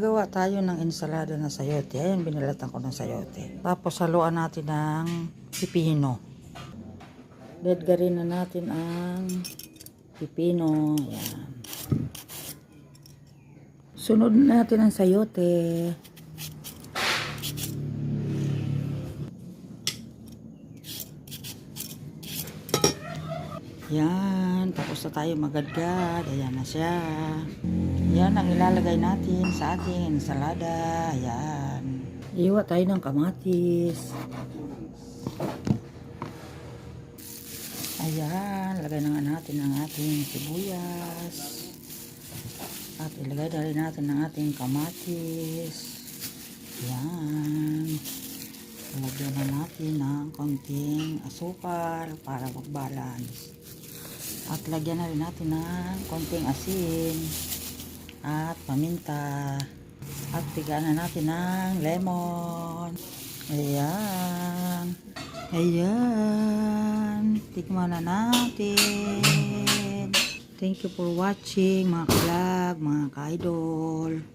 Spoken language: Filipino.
gagawa tayo ng ensalada na sayote. Ayan, binalatan ko ng sayote. Tapos haluan natin ng pipino. Dadgarin na natin ang pipino. Ayan. Sunod natin ang sayote. Yan, tapos na tayo magadgad. Ayan na siya. Yan ang ilalagay natin sa ating ensalada. Ayan. Iwa tayo ng kamatis. Ayan, lagay na nga natin ang ating sibuyas. At ilagay na rin natin ang ating kamatis. Ayan. Lagyan na natin ng konting asukal para mag-balance. At lagyan na rin natin ng konting asin at paminta. At tigaan na natin ng lemon. Ayan. Ayan. Tikman na natin. Thank you for watching mga ka-vlog, mga ka-idol.